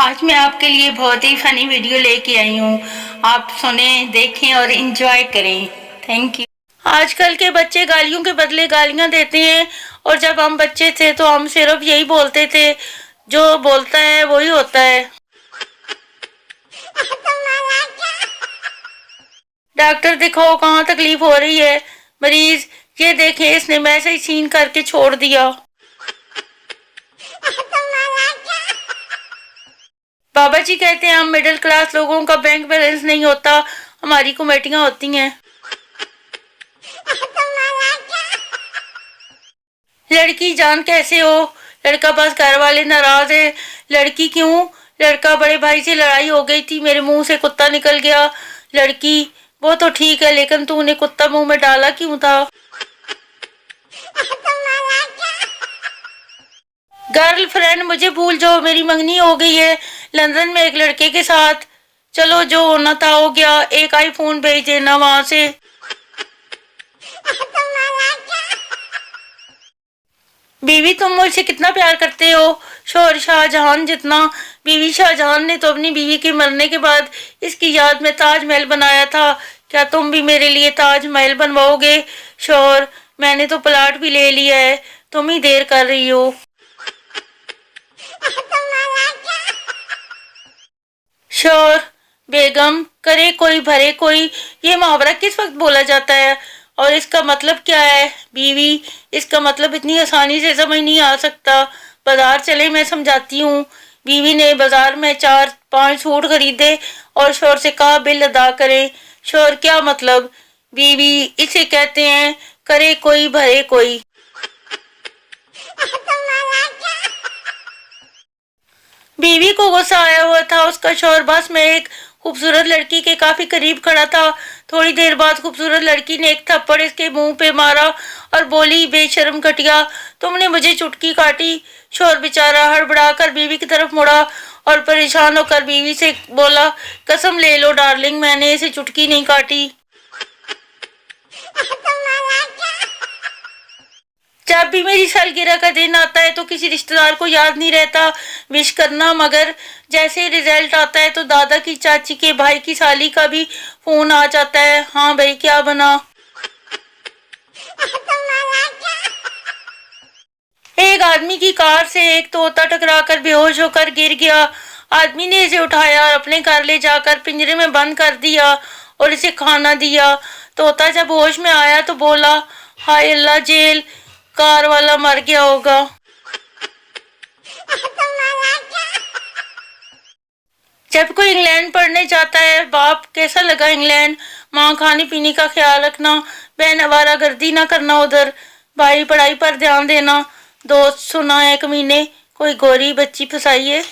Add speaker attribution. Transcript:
Speaker 1: आज मैं आपके लिए बहुत ही फनी वीडियो लेके आई हूँ। आप सुने, देखें और एंजॉय करें। Thank you. आजकल के बच्चे गालियों के बदले गालियाँ देते हैं, और जब हम बच्चे थे तो हम सिर्फ यही बोलते थे, जो बोलता है वही होता है। डॉक्टर दिखाओ, कहाँ तकलीफ हो रही है? मरीज, ये देखें, इसने मैसेज सीन करके छोड़ दिया। बाबा जी कहते हैं हम मिडिल क्लास लोगों का बैंक बैलेंस नहीं होता, हमारी कमेटियां होती हैं। लड़की, जान कैसे हो? लड़का, बस घर वाले नाराज है। लड़की, क्यों? लड़का, बड़े भाई से लड़ाई हो गई थी, मेरे मुंह से कुत्ता निकल गया। लड़की, वो तो ठीक है, लेकिन तूने कुत्ता मुंह में डाला क्यों था? गर्लफ्रेंड, मुझे भूल जाओ, मेरी मंगनी हो गई है लंदन में एक लड़के के साथ। चलो, जो होना था हो गया, एक आईफोन भेज देना वहां से। बीवी, तुम मुझसे कितना प्यार करते हो? शोहर शाहजहां जितना। बीवी, शाहजहां ने तो अपनी बीवी के मरने के बाद इसकी याद में ताजमहल बनाया था। क्या तुम भी मेरे लिए ताजमहल बनवाओगे? शोहर, मैंने तो प्लाट भी ले लिया है, तुम ही देर कर रही हो। शोर, बेगम, करे कोई भरे कोई, ये मुहावरा किस वक्त बोला जाता है और इसका मतलब क्या है? बीवी, इसका मतलब इतनी आसानी से समझ नहीं आ सकता, बाजार चले, मैं समझाती हूँ। बीवी ने बाजार में 4-5 सूट खरीदे और शोर से कहा बिल अदा करें। शोर, क्या मतलब? बीवी, इसे कहते हैं करे कोई भरे कोई। बीवी को गुस्सा आया हुआ था, उसका शौहर बस में एक खूबसूरत लड़की के काफी करीब खड़ा था। थोड़ी देर बाद खूबसूरत लड़की ने एक थप्पड़ इसके मुंह पे मारा और बोली, बेशर्म घटिया, तुमने मुझे चुटकी काटी। शौहर बेचारा हड़बड़ाकर बीवी की तरफ मुड़ा और परेशान होकर बीवी से बोला, कसम ले लो डार्लिंग, मैंने इसे चुटकी नहीं काटी। जब भी मेरी सालगिरह का दिन आता है तो किसी रिश्तेदार को याद नहीं रहता विश करना, मगर जैसे रिजल्ट आता है तो दादा की चाची के भाई की साली का भी फोन आ जाता है। हाँ भाई, क्या बना? एक आदमी की कार से एक तोता टकराकर बेहोश होकर गिर गया। आदमी ने इसे उठाया और अपने घर ले जाकर पिंजरे में बंद कर दिया और इसे खाना दिया। तोता जब होश में आया तो बोला, हाय अल्लाह, जेल कार वाला मर गया होगा। जब कोई इंग्लैंड पढ़ने जाता है, बाप, कैसा लगा इंग्लैंड? माँ, खाने पीने का ख्याल रखना, बहन, आवारागर्दी ना करना उधर, भाई, पढ़ाई पर ध्यान देना, दोस्त, सुना है कमीने कोई गोरी बच्ची फंसाई है।